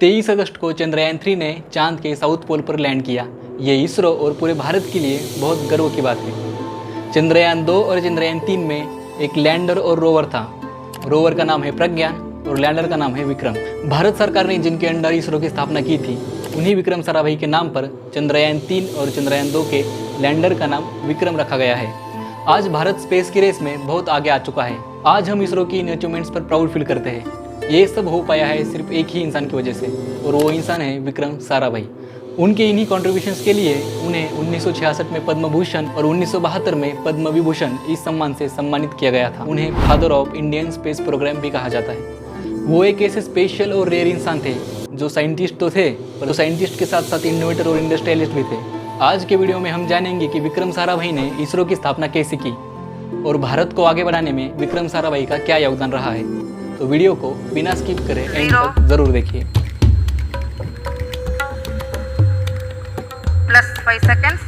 23 अगस्त को चंद्रयान-3 ने चांद के साउथ पोल पर लैंड किया। ये इसरो और पूरे भारत के लिए बहुत गर्व की बात है। चंद्रयान-2 और चंद्रयान-3 में एक लैंडर और रोवर था। रोवर का नाम है प्रज्ञान और लैंडर का नाम है विक्रम। भारत सरकार ने जिनके अंडर इसरो की स्थापना की थी, उन्हीं विक्रम साराभाई के नाम पर चंद्रयान-3 और चंद्रयान-2 के लैंडर का नाम विक्रम रखा गया है। आज भारत स्पेस की रेस में बहुत आगे आ चुका है। आज हम इसरो की इन अचीवमेंट्स पर प्राउड फील करते हैं। ये सब हो पाया है सिर्फ एक ही इंसान की वजह से, और वो इंसान है विक्रम साराभाई। उनके इन्हीं कॉन्ट्रीब्यूशंस के लिए उन्हें 1966 में पद्म भूषण और 1972 में पद्म विभूषण इस सम्मान से सम्मानित किया गया था। उन्हें father of Indian space programme भी कहा जाता है। वो एक ऐसे स्पेशल और रेयर इंसान थे जो साइंटिस्ट तो थे, पर साइंटिस्ट के साथ साथ इनोवेटर और इंडस्ट्रियलिस्ट भी थे। आज के वीडियो में हम जानेंगे कि विक्रम साराभाई ने इसरो की स्थापना कैसे की और भारत को आगे बढ़ाने में विक्रम साराभाई का क्या योगदान रहा है। तो वीडियो को बिना स्किप करे एंड तक जरूर देखिए। +5 seconds.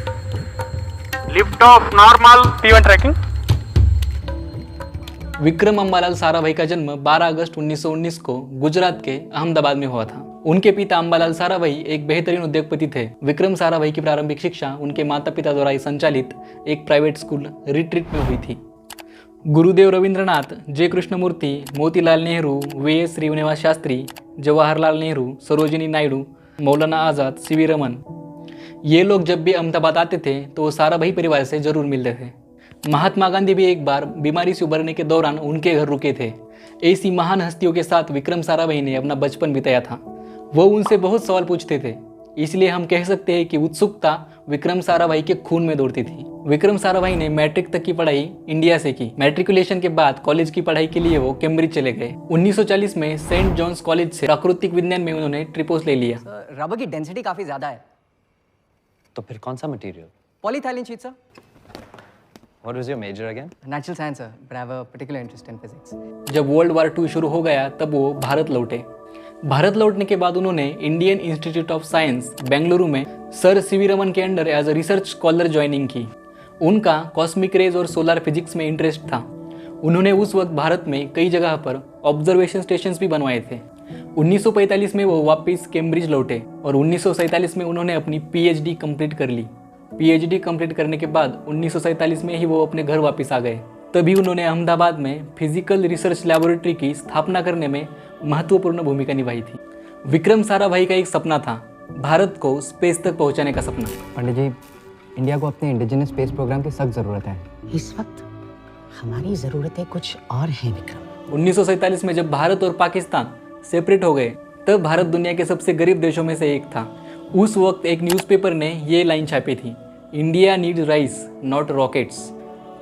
Lift off normal P1 tracking. Vikram Ambalal Sarabhai का जन्म 12 अगस्त 1919 को गुजरात के अहमदाबाद में हुआ था। उनके पिता अंबालाल साराभाई एक बेहतरीन उद्योगपति थे। विक्रम साराभाई की प्रारंभिक शिक्षा उनके माता पिता द्वारा संचालित एक प्राइवेट स्कूल रिट्रीट में हुई थी। गुरुदेव रविंद्रनाथ, जे कृष्णमूर्ति, मोतीलाल नेहरू, वी.एस. श्रीनिवास शास्त्री, जवाहरलाल नेहरू, सरोजिनी नायडू, मौलाना आज़ाद, सी.वी. रमन, ये लोग जब भी अहमदाबाद आते थे तो वो साराभाई परिवार से जरूर मिलते थे। महात्मा गांधी भी एक बार बीमारी से उबरने के दौरान उनके घर रुके थे। ऐसी महान हस्तियों के साथ विक्रम साराभाई ने अपना बचपन बिताया था। वो उनसे बहुत सवाल पूछते थे, इसलिए हम कह सकते हैं कि उत्सुकता विक्रम साराभाई के खून में दौड़ती थी। विक्रम साराभाई ने मैट्रिक तक की पढ़ाई इंडिया से की। मैट्रिकुलेशन के बाद कॉलेज की पढ़ाई के लिए वो कैम्ब्रिज चले गए। 1940 में सेंट जॉन्स कॉलेज से प्राकृतिक विज्ञान में उन्होंने ट्रिपोस ले लिया। रबर की डेंसिटी काफी ज्यादा है। तो फिर कौन सा material? Polyethylene sheet sir. What was your major again? Natural science sir, but I have a particular interest in physics. जब वर्ल्ड वार 2 शुरू हो गया तब वो भारत लौटे। भारत लौटने के बाद उन्होंने Indian Institute of Science Bengaluru में सर सी.वी. रमन के under as a research scholar joining की। उनका कॉस्मिक रेज और सोलर फिजिक्स में इंटरेस्ट था। उन्होंने उस वक्त भारत में कई जगह पर ऑब्जर्वेशन स्टेशंस भी बनवाए थे। 1945 में वो वापस कैम्ब्रिज लौटे और 1947 में उन्होंने अपनी पीएचडी कंप्लीट कर ली। पीएचडी कंप्लीट करने के बाद 1947 में ही वो अपने घर वापस आ गए। तभी उन्होंने अहमदाबाद में फिजिकल रिसर्च लैबोरेटरी की स्थापना करने में महत्वपूर्ण भूमिका निभाई थी। विक्रम साराभाई का एक सपना था, भारत को स्पेस तक पहुंचाने का सपना। पंडित जी, इंडिया को अपने इंडिजिनस स्पेस प्रोग्राम की सख्त जरूरत है। इस वक्त हमारी जरूरतें कुछ और हैं विक्रम। 1947 में जब भारत और पाकिस्तान सेपरेट हो गए तब भारत दुनिया के सबसे गरीब देशों में से एक था। उस वक्त एक न्यूज़पेपर ने ये लाइन छापी थी, India needs rice not rockets.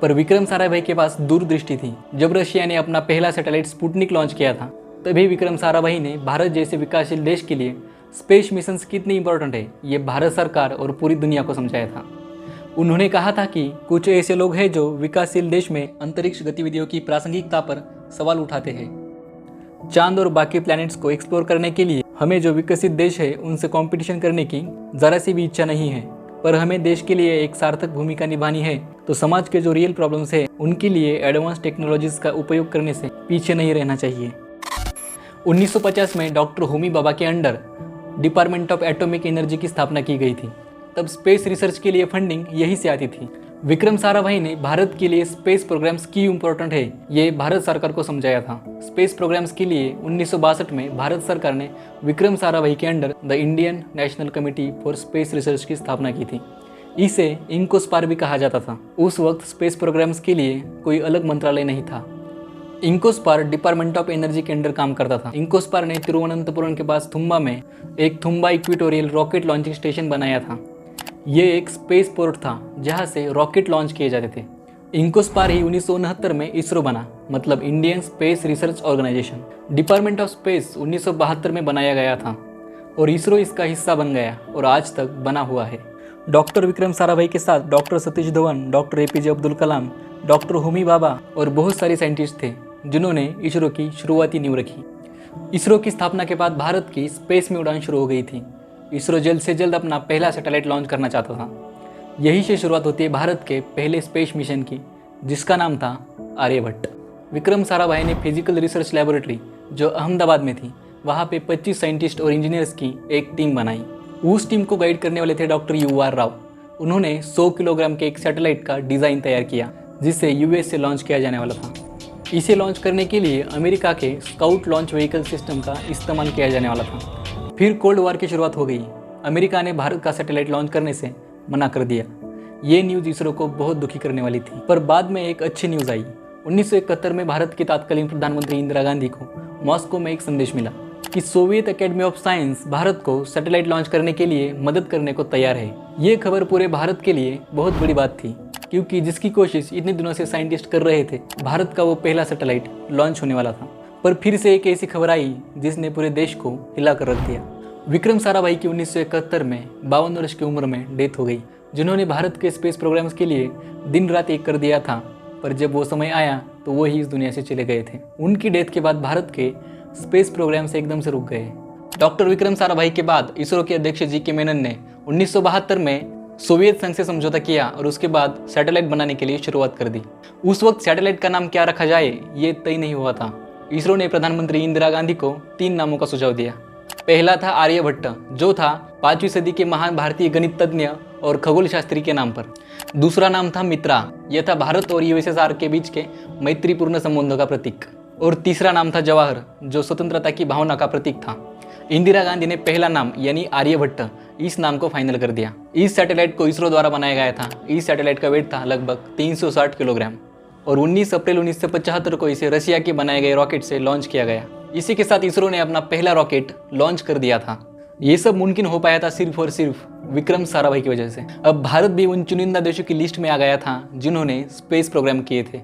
पर विक्रम साराभाई के पास दूरदृष्टि थी। जब रशिया ने अपना पहला सैटेलाइट स्पुतनिक लॉन्च किया था तभी विक्रम साराभाई ने भारत जैसे विकासशील देश के लिए स्पेस मिशंस कितनी इंपॉर्टेंट है ये भारत सरकार और पूरी दुनिया को समझाया था। उन्होंने कहा था कि कुछ ऐसे लोग हैं जो विकासशील देश में अंतरिक्ष गतिविधियों की प्रासंगिकता पर सवाल उठाते हैं। चांद और बाकी प्लैनेट्स को एक्सप्लोर करने के लिए हमें जो विकसित देश है उनसे कंपटीशन करने की जरा सी भी इच्छा नहीं है, पर हमें देश के लिए एक सार्थक भूमिका निभानी है तो समाज के जो रियल प्रॉब्लम्स है उनके लिए एडवांस टेक्नोलॉजीज का उपयोग करने से पीछे नहीं रहना चाहिए। 1950 में डॉक्टर होमी भाभा के under department of atomic energy की स्थापना की गई थी। तब स्पेस रिसर्च के लिए फंडिंग यहीं से आती थी। विक्रम साराभाई ने भारत के लिए स्पेस प्रोग्राम्स क्यों इम्पोर्टेंट है ये भारत सरकार को समझाया था। स्पेस प्रोग्राम्स के लिए 1962 में भारत सरकार ने विक्रम साराभाई के under the Indian national committee for space research की स्थापना की थी। इसे इंकोस्पार भी कहा जाता था। उस वक्त स्पेस प्रोग्राम्स के लिए कोई अलग मंत्रालय नहीं था। इंकोस्पार डिपार्टमेंट ऑफ एनर्जी के अंडर काम करता था। इंकोस्पार ने तिरुवनंतपुरम के पास थुम्बा में एक Thumba equatorial rocket launching station बनाया था। ये एक स्पेस पोर्ट था जहाँ से रॉकेट लॉन्च किए जाते थे। इंकोस्पार ही 1969 में इसरो बना, मतलब Indian Space Research Organisation. Department of space 1972 में बनाया गया था और इसरो इसका हिस्सा बन गया और आज तक बना हुआ है। डॉक्टर विक्रम साराभाई के साथ doctor Satish Dhawan, doctor APJ Abdul Kalam, doctor Homi Bhabha और बहुत सारे साइंटिस्ट थे जिन्होंने इसरो की शुरुआती नींव रखी। इसरो की स्थापना के बाद भारत की स्पेस में उड़ान शुरू हो गई थी। इसरो जल्द से जल्द अपना पहला सैटेलाइट लॉन्च करना चाहता था। यही से शुरुआत होती है भारत के पहले स्पेस मिशन की, जिसका नाम था आर्यभट्ट। विक्रम साराभाई ने फिजिकल रिसर्च लैबोरेटरी जो अहमदाबाद में थी वहाँ पे 25 साइंटिस्ट और इंजीनियर्स की एक टीम बनाई। उस टीम को गाइड करने वाले थे डॉक्टर UR राव। उन्होंने 100 किलोग्राम के एक सैटेलाइट का डिज़ाइन तैयार किया जिसे US से लॉन्च किया जाने वाला था। इसे लॉन्च करने के लिए अमेरिका के स्काउट लॉन्च व्हीकल सिस्टम का इस्तेमाल किया जाने वाला था। फिर कोल्ड वॉर की शुरुआत हो गई। अमेरिका ने भारत का सैटेलाइट लॉन्च करने से मना कर दिया। ये न्यूज़ इसरो को बहुत दुखी करने वाली थी, पर बाद में एक अच्छी न्यूज़ आई। 1971 में भारत की तत्कालीन प्रधानमंत्री इंदिरा गांधी को मॉस्को में एक संदेश मिला कि Soviet academy of science Bharat को सैटेलाइट लॉन्च करने के लिए मदद करने को तैयार है। ये खबर पूरे भारत के लिए बहुत बड़ी बात थी, क्योंकि जिसकी कोशिश इतने दिनों से साइंटिस्ट कर रहे थे, भारत का वो पहला सैटेलाइट लॉन्च होने वाला था। पर फिर से एक ऐसी खबर आई जिसने पूरे देश को हिला कर रख दिया। विक्रम साराभाई की 1971 में 52 वर्ष की उम्र में डेथ हो गई, जिन्होंने भारत के स्पेस प्रोग्राम्स के लिए दिन रात एक कर दिया था। पर जब वो समय आया तो वो ही इस दुनिया से चले गए थे। उनकी डेथ के बाद भारत के स्पेस प्रोग्राम से एकदम से रुक गए। डॉक्टर विक्रम साराभाई के बाद इसरो के अध्यक्ष GK मेनन ने 1972 में सोवियत संघ से समझौता किया और उसके बाद सैटेलाइट बनाने के लिए शुरुआत कर दी। उस वक्त सैटेलाइट का नाम क्या रखा जाए ये तय नहीं हुआ था। इसरो ने प्रधानमंत्री इंदिरा गांधी को 3 नामों का सुझाव दिया। पहला था आर्यभट्ट, जो था 5वीं सदी के महान भारतीय गणित तज्ञ और खगोल शास्त्री के नाम पर। दूसरा नाम था मित्रा, यह था भारत और USSR के बीच के मैत्रीपूर्ण संबंधों का प्रतीक। और तीसरा नाम था जवाहर, जो स्वतंत्रता की भावना का प्रतीक था। इंदिरा गांधी ने पहला नाम यानी आर्यभट्ट इस नाम को फाइनल कर दिया। इस सैटेलाइट को इसरो द्वारा बनाया गया था। इस सैटेलाइट का वेट था लगभग 360 किलोग्राम और 19 अप्रैल 1975 को इसे रशिया के बनाए गए रॉकेट से लॉन्च किया गया। इसी के साथ इसरो ने अपना पहला रॉकेट लॉन्च कर दिया था। ये सब मुमकिन हो पाया था सिर्फ और सिर्फ विक्रम साराभाई की वजह से। अब भारत भी उन चुनिंदा देशों की लिस्ट में आ गया था जिन्होंने स्पेस प्रोग्राम किए थे।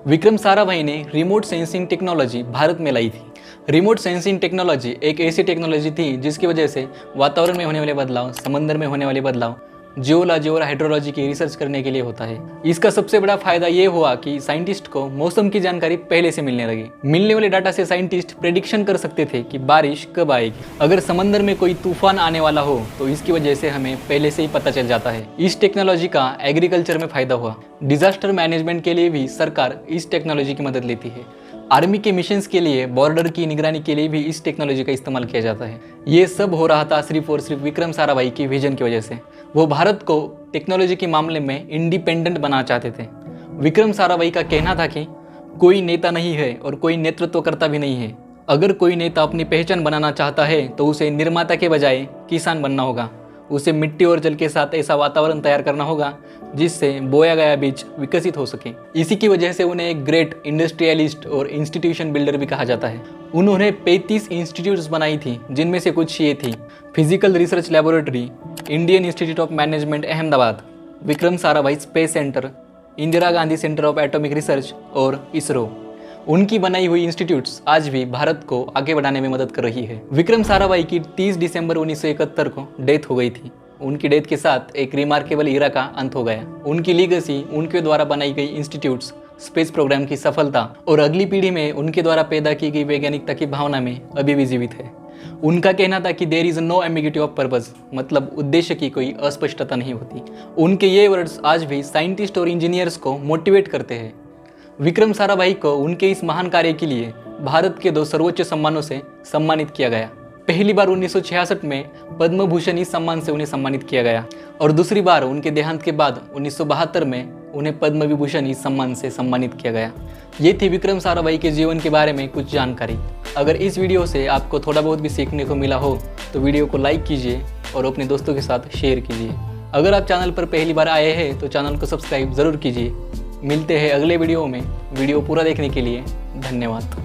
विक्रम साराभाई ने रिमोट सेंसिंग टेक्नोलॉजी भारत में लाई थी। रिमोट सेंसिंग टेक्नोलॉजी एक ऐसी टेक्नोलॉजी थी जिसकी वजह से वातावरण में होने वाले बदलाव, समंदर में होने वाले बदलाव, जियोलॉजी और हाइड्रोलॉजी की रिसर्च करने के लिए होता है। इसका सबसे बड़ा फायदा ये हुआ कि साइंटिस्ट को मौसम की जानकारी पहले से मिलने लगी। मिलने वाले डाटा से साइंटिस्ट प्रेडिक्शन कर सकते थे कि बारिश कब आएगी। अगर समंदर में कोई तूफान आने वाला हो तो इसकी वजह से हमें पहले से ही पता चल जाता है। इस टेक्नोलॉजी का एग्रीकल्चर में फायदा हुआ। डिजास्टर मैनेजमेंट के लिए भी सरकार इस टेक्नोलॉजी की मदद लेती है। आर्मी के मिशंस के लिए, बॉर्डर की निगरानी के लिए भी इस टेक्नोलॉजी का इस्तेमाल किया जाता है। ये सब हो रहा था सिर्फ और सिर्फ विक्रम साराभाई की विजन की वजह से। वो भारत को टेक्नोलॉजी के मामले में इंडिपेंडेंट बनाना चाहते थे। विक्रम साराभाई का कहना था कि कोई नेता नहीं है और कोई नेतृत्व करता भी नहीं है। अगर कोई नेता अपनी पहचान बनाना चाहता है तो उसे निर्माता के बजाय किसान बनना होगा। उसे मिट्टी और जल के साथ ऐसा वातावरण तैयार करना होगा जिससे बोया गया बीज विकसित हो सके। इसी की वजह से उन्हें एक ग्रेट इंडस्ट्रियलिस्ट और इंस्टीट्यूशन बिल्डर भी कहा जाता है। उन्होंने 35 इंस्टीट्यूट्स बनाई थी, जिनमें से कुछ ये थी: physical research laboratory, Indian Institute of management Ahmedabad, Vikram Sarabhai space centre, Indira Gandhi centre of atomic research और इसरो। उनकी बनाई हुई इंस्टीट्यूट्स आज भी भारत को आगे बढ़ाने में मदद कर रही है। विक्रम साराभाई की 30 दिसंबर 1971 को डेथ हो गई थी। उनकी डेथ के साथ एक रिमार्केबल ईरा का अंत हो गया। उनकी लीगेसी, उनके द्वारा बनाई गई इंस्टीट्यूट्स, स्पेस प्रोग्राम की सफलता और अगली पीढ़ी में उनके द्वारा पैदा की गई वैज्ञानिकता की भावना में अभी भी जीवित है। उनका कहना था कि there is no ambiguity of purpose, मतलब उद्देश्य की कोई अस्पष्टता नहीं होती। उनके ये वर्ड्स आज भी साइंटिस्ट और इंजीनियर्स को मोटिवेट करते हैं। विक्रम साराभाई को उनके इस महान कार्य के लिए भारत के 2 सर्वोच्च सम्मानों से सम्मानित किया गया। पहली बार 1966 में पद्म भूषण इस सम्मान से उन्हें सम्मानित किया गया और दूसरी बार उनके देहांत के बाद 1972 में उन्हें पद्म विभूषण इस सम्मान से सम्मानित किया गया। ये थी विक्रम साराभाई के जीवन के बारे में कुछ जानकारी। अगर इस वीडियो से आपको थोड़ा बहुत भी सीखने को मिला हो तो वीडियो को लाइक कीजिए और अपने दोस्तों के साथ शेयर कीजिए। अगर आप चैनल पर पहली बार आए हैं तो चैनल को सब्सक्राइब ज़रूर कीजिए। मिलते हैं अगले वीडियो में। वीडियो पूरा देखने के लिए धन्यवाद।